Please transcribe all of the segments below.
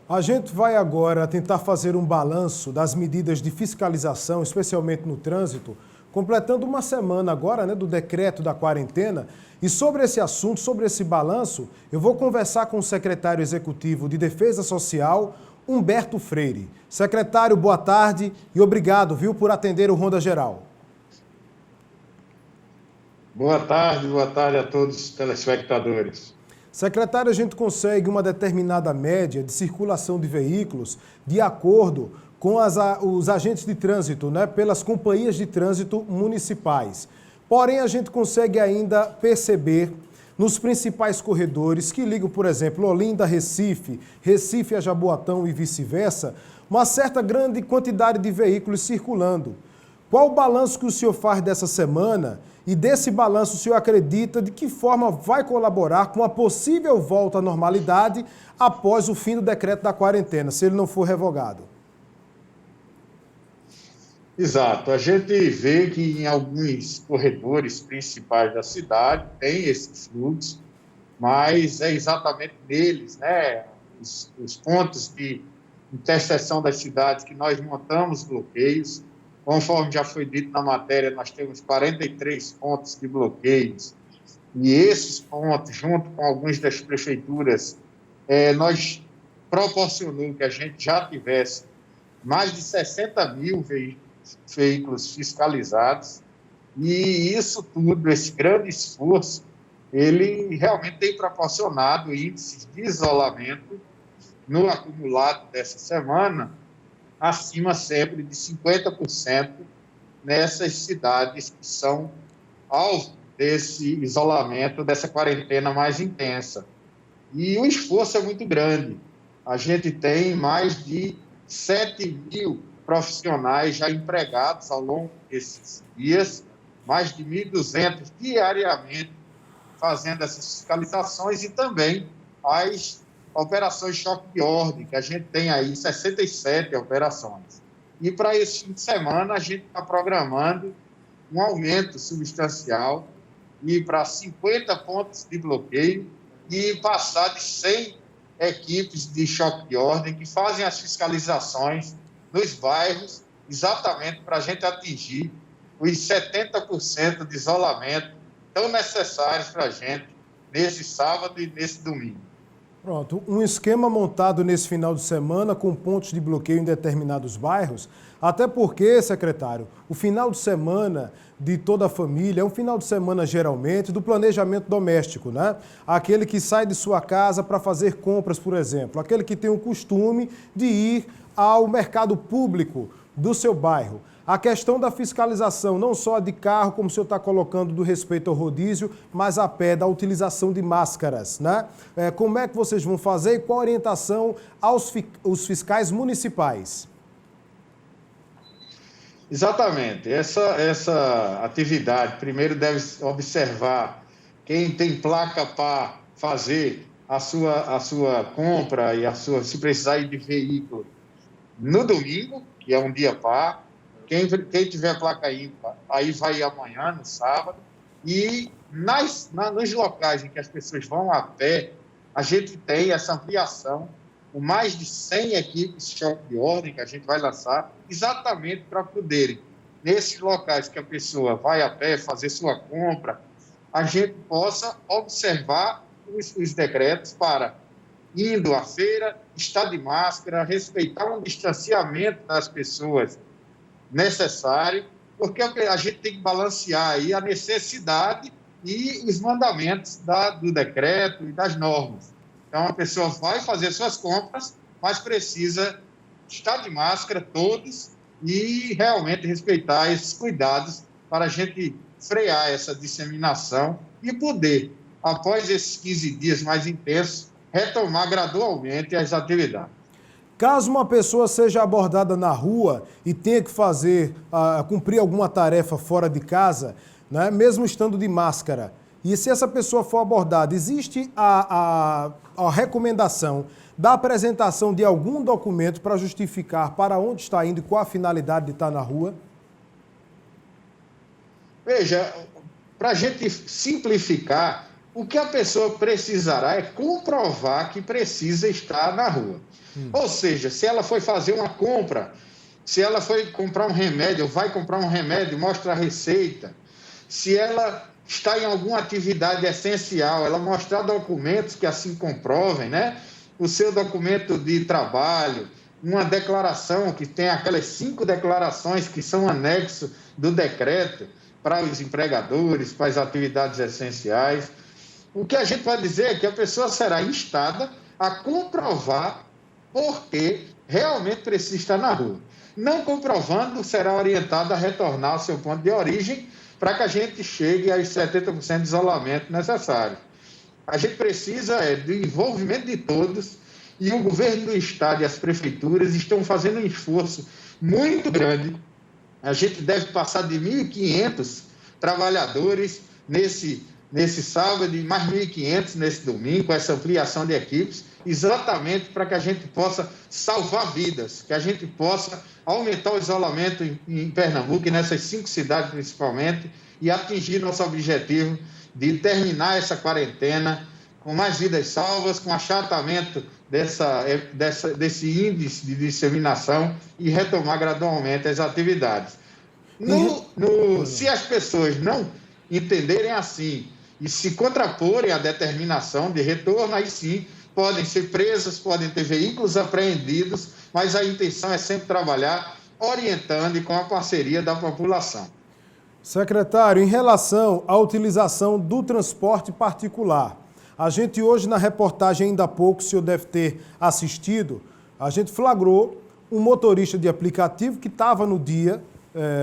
A gente vai agora tentar fazer um balanço das medidas de fiscalização, especialmente no trânsito, completando uma semana agora, do decreto da quarentena. E sobre esse assunto, sobre esse balanço, eu vou conversar com o secretário executivo de Defesa Social, Humberto Freire. Secretário, boa tarde e obrigado, por atender o Ronda Geral. Boa tarde a todos os telespectadores. Secretário, a gente consegue uma determinada média de circulação de veículos de acordo com os agentes de trânsito, pelas companhias de trânsito municipais. Porém, a gente consegue ainda perceber nos principais corredores que ligam, por exemplo, Olinda a Recife, Recife a Jaboatão e vice-versa, uma certa grande quantidade de veículos circulando. Qual o balanço que o senhor faz dessa semana? E desse balanço o senhor acredita de que forma vai colaborar com a possível volta à normalidade após o fim do decreto da quarentena, se ele não for revogado? Exato. A gente vê que em alguns corredores principais da cidade tem esse fluxo, mas é exatamente neles, os pontos de interseção das cidades que nós montamos bloqueios. Conforme já foi dito na matéria, nós temos 43 pontos de bloqueios. E esses pontos, junto com algumas das prefeituras, nós proporcionou que a gente já tivesse mais de 60 mil veículos fiscalizados. E isso tudo, esse grande esforço, ele realmente tem proporcionado índices de isolamento no acumulado dessa semana, acima sempre de 50% nessas cidades que são alvo desse isolamento, dessa quarentena mais intensa. E o esforço é muito grande. A gente tem mais de 7 mil profissionais já empregados ao longo desses dias, mais de 1.200 diariamente fazendo essas fiscalizações e também as operações de choque de ordem, que a gente tem aí 67 operações. E para esse fim de semana, a gente está programando um aumento substancial e para 50 pontos de bloqueio e passar de 100 equipes de choque de ordem que fazem as fiscalizações nos bairros, exatamente para a gente atingir os 70% de isolamento tão necessários para a gente nesse sábado e nesse domingo. Pronto, um esquema montado nesse final de semana com pontos de bloqueio em determinados bairros, até porque, secretário, o final de semana de toda a família é um final de semana geralmente do planejamento doméstico, Aquele que sai de sua casa para fazer compras, por exemplo, aquele que tem o costume de ir ao mercado público do seu bairro. A questão da fiscalização, não só de carro, como o senhor está colocando, do respeito ao rodízio, mas a pé da utilização de máscaras, Como é que vocês vão fazer e qual a orientação aos fiscais municipais? Exatamente. Essa atividade, primeiro deve observar quem tem placa para fazer a sua compra e se precisar ir de veículo no domingo, que é um dia par. Quem tiver placa ímpar, aí vai amanhã, no sábado. E nos locais em que as pessoas vão a pé, a gente tem essa ampliação com mais de 100 equipes de choque de ordem que a gente vai lançar, exatamente para poderem, nesses locais que a pessoa vai a pé fazer sua compra, a gente possa observar os decretos para, indo à feira, estar de máscara, respeitar um distanciamento das pessoas necessário, porque a gente tem que balancear aí a necessidade e os mandamentos do decreto e das normas. Então, a pessoa vai fazer suas compras, mas precisa estar de máscara, todos, e realmente respeitar esses cuidados para a gente frear essa disseminação e poder, após esses 15 dias mais intensos, retomar gradualmente as atividades. Caso uma pessoa seja abordada na rua e tenha que cumprir alguma tarefa fora de casa, mesmo estando de máscara, e se essa pessoa for abordada, existe a recomendação da apresentação de algum documento para justificar para onde está indo e qual a finalidade de estar na rua? Veja, para a gente simplificar, O que a pessoa precisará é comprovar que precisa estar na rua. Ou seja, se ela foi fazer uma compra, se ela foi comprar um remédio, ou vai comprar um remédio, mostra a receita. Se ela está em alguma atividade essencial, ela mostrar documentos que assim comprovem, né? O seu documento de trabalho, uma declaração, que tem aquelas 5 declarações que são anexo do decreto para os empregadores, para as atividades essenciais. O que a gente vai dizer é que a pessoa será instada a comprovar porque realmente precisa estar na rua. Não comprovando, será orientada a retornar ao seu ponto de origem para que a gente chegue aos 70% de isolamento necessário. A gente precisa do envolvimento de todos e o governo do estado e as prefeituras estão fazendo um esforço muito grande. A gente deve passar de 1.500 trabalhadores nesse sábado e mais 1.500 nesse domingo, com essa ampliação de equipes, exatamente para que a gente possa salvar vidas, que a gente possa aumentar o isolamento em Pernambuco e nessas 5 cidades principalmente e atingir nosso objetivo de terminar essa quarentena com mais vidas salvas, com achatamento desse índice de disseminação e retomar gradualmente as atividades. Se as pessoas não entenderem assim e se contraporem à determinação de retorno, aí sim podem ser presas, podem ter veículos apreendidos, mas a intenção é sempre trabalhar orientando e com a parceria da população. Secretário, em relação à utilização do transporte particular, a gente hoje na reportagem, ainda há pouco, o senhor deve ter assistido, a gente flagrou um motorista de aplicativo que estava no dia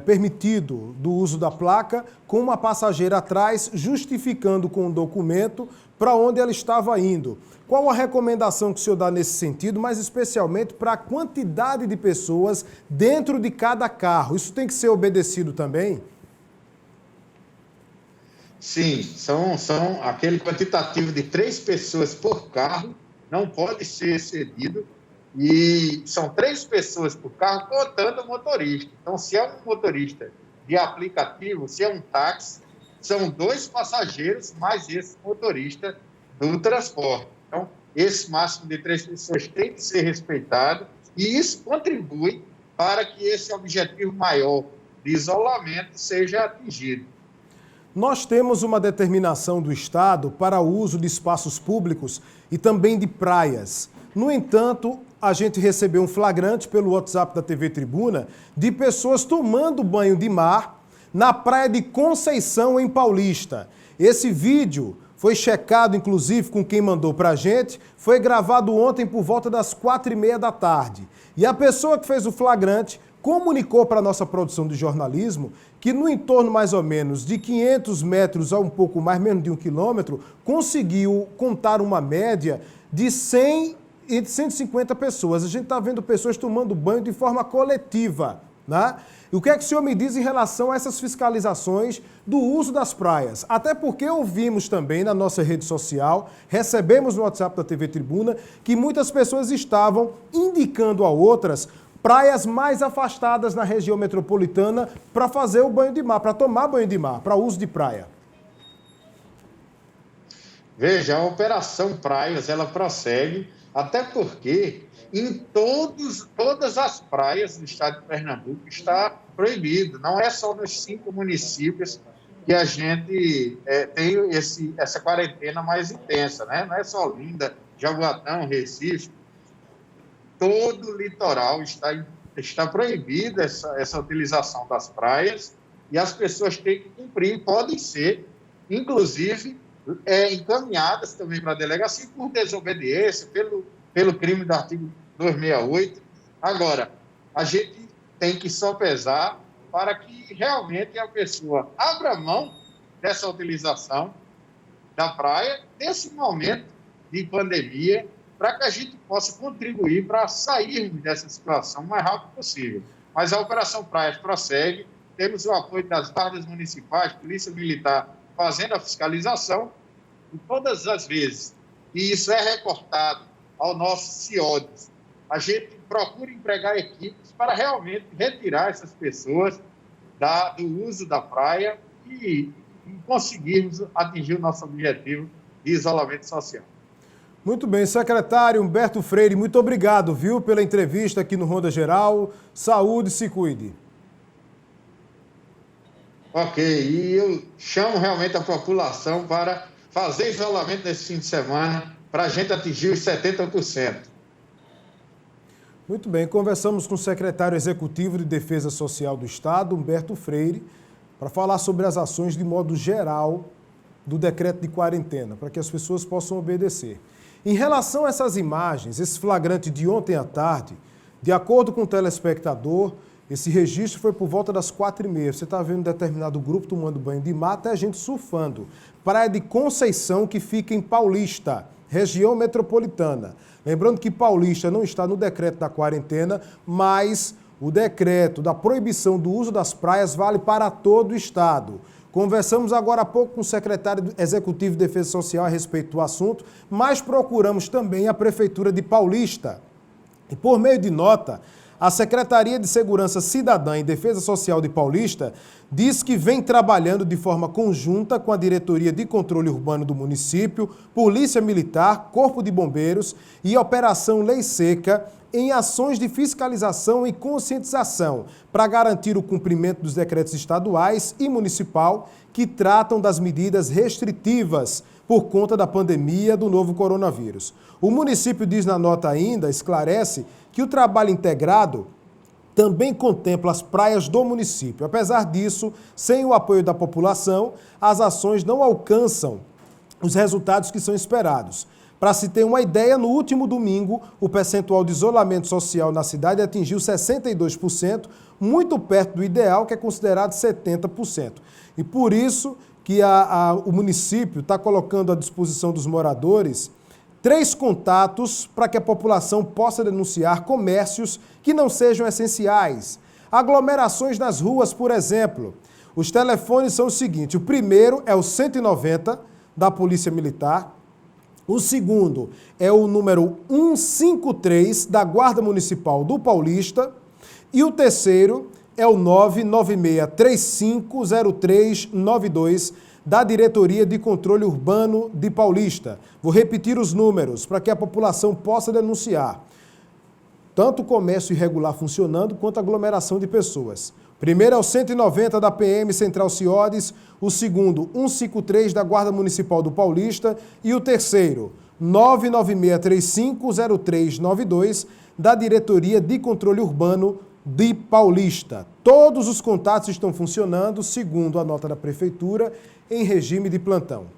permitido do uso da placa, com uma passageira atrás, justificando com um documento para onde ela estava indo. Qual a recomendação que o senhor dá nesse sentido, mas especialmente para a quantidade de pessoas dentro de cada carro? Isso tem que ser obedecido também? Sim, são aquele quantitativo de 3 pessoas por carro, não pode ser excedido, e são 3 pessoas por carro, contando o motorista. Então, se é um motorista de aplicativo, se é um táxi, são 2 passageiros mais esse motorista do transporte. Então, esse máximo de 3 pessoas tem que ser respeitado, e isso contribui para que esse objetivo maior de isolamento seja atingido. Nós temos uma determinação do Estado para o uso de espaços públicos e também de praias. No entanto, a gente recebeu um flagrante pelo WhatsApp da TV Tribuna de pessoas tomando banho de mar na praia de Conceição, em Paulista. Esse vídeo foi checado, inclusive, com quem mandou para a gente, foi gravado ontem por volta das 4h30 da tarde. E a pessoa que fez o flagrante comunicou para a nossa produção de jornalismo que no entorno mais ou menos de 500 metros a um pouco mais, menos de 1 quilômetro, conseguiu contar uma média de 100 e 150 pessoas. A gente está vendo pessoas tomando banho de forma coletiva, né? E o que é que o senhor me diz em relação a essas fiscalizações do uso das praias? Até porque ouvimos também na nossa rede social, recebemos no WhatsApp da TV Tribuna, que muitas pessoas estavam indicando a outras praias mais afastadas na região metropolitana para fazer o banho de mar, para tomar banho de mar, para uso de praia. Veja, a Operação Praias, ela prossegue, até porque em todas as praias do estado de Pernambuco está proibido. Não é só nos 5 municípios que a gente tem essa quarentena mais intensa, né? Não é só Olinda, Jaboatão, Recife. Todo o litoral está proibida essa utilização das praias e as pessoas têm que cumprir, podem ser, inclusive, encaminhadas também para a delegacia por desobediência, pelo crime do artigo 268. Agora, a gente tem que sopesar para que realmente a pessoa abra mão dessa utilização da praia, nesse momento de pandemia, para que a gente possa contribuir para sairmos dessa situação o mais rápido possível. Mas a Operação Praias prossegue, temos o apoio das guardas municipais, Polícia Militar, fazendo a fiscalização, e todas as vezes que isso é reportado ao nosso CIODES, a gente procura empregar equipes para realmente retirar essas pessoas do uso da praia e conseguirmos atingir o nosso objetivo de isolamento social. Muito bem, secretário Humberto Freire, muito obrigado, viu, pela entrevista aqui no Ronda Geral. Saúde, se cuide. Ok, e eu chamo realmente a população para fazer isolamento nesse fim de semana para a gente atingir os 70%. Muito bem, conversamos com o secretário executivo de Defesa Social do Estado, Humberto Freire, para falar sobre as ações de modo geral do decreto de quarentena, para que as pessoas possam obedecer. Em relação a essas imagens, esse flagrante de ontem à tarde, de acordo com o telespectador, esse registro foi por volta das 4h30. Você está vendo um determinado grupo tomando banho de mar, até gente surfando. Praia de Conceição, que fica em Paulista, região metropolitana. Lembrando que Paulista não está no decreto da quarentena, mas o decreto da proibição do uso das praias vale para todo o estado. Conversamos agora há pouco com o secretário executivo de Defesa Social a respeito do assunto, mas procuramos também a Prefeitura de Paulista. E por meio de nota, a Secretaria de Segurança Cidadã e Defesa Social de Paulista diz que vem trabalhando de forma conjunta com a Diretoria de Controle Urbano do município, Polícia Militar, Corpo de Bombeiros e Operação Lei Seca em ações de fiscalização e conscientização para garantir o cumprimento dos decretos estaduais e municipal que tratam das medidas restritivas por conta da pandemia do novo coronavírus. O município diz na nota ainda, esclarece, que o trabalho integrado também contempla as praias do município. Apesar disso, sem o apoio da população, as ações não alcançam os resultados que são esperados. Para se ter uma ideia, no último domingo, o percentual de isolamento social na cidade atingiu 62%, muito perto do ideal, que é considerado 70%. E por isso que o município está colocando à disposição dos moradores 3 contatos para que a população possa denunciar comércios que não sejam essenciais. Aglomerações nas ruas, por exemplo. Os telefones são os seguintes: o primeiro é o 190 da Polícia Militar, o segundo é o número 153 da Guarda Municipal do Paulista e o terceiro é o 996350392 da Diretoria de Controle Urbano de Paulista. Vou repetir os números para que a população possa denunciar tanto o comércio irregular funcionando quanto a aglomeração de pessoas. O primeiro é o 190 da PM Central Ciodes, o segundo 153 da Guarda Municipal do Paulista e o terceiro 996350392 da Diretoria de Controle Urbano de Paulista. Todos os contatos estão funcionando, segundo a nota da Prefeitura, em regime de plantão.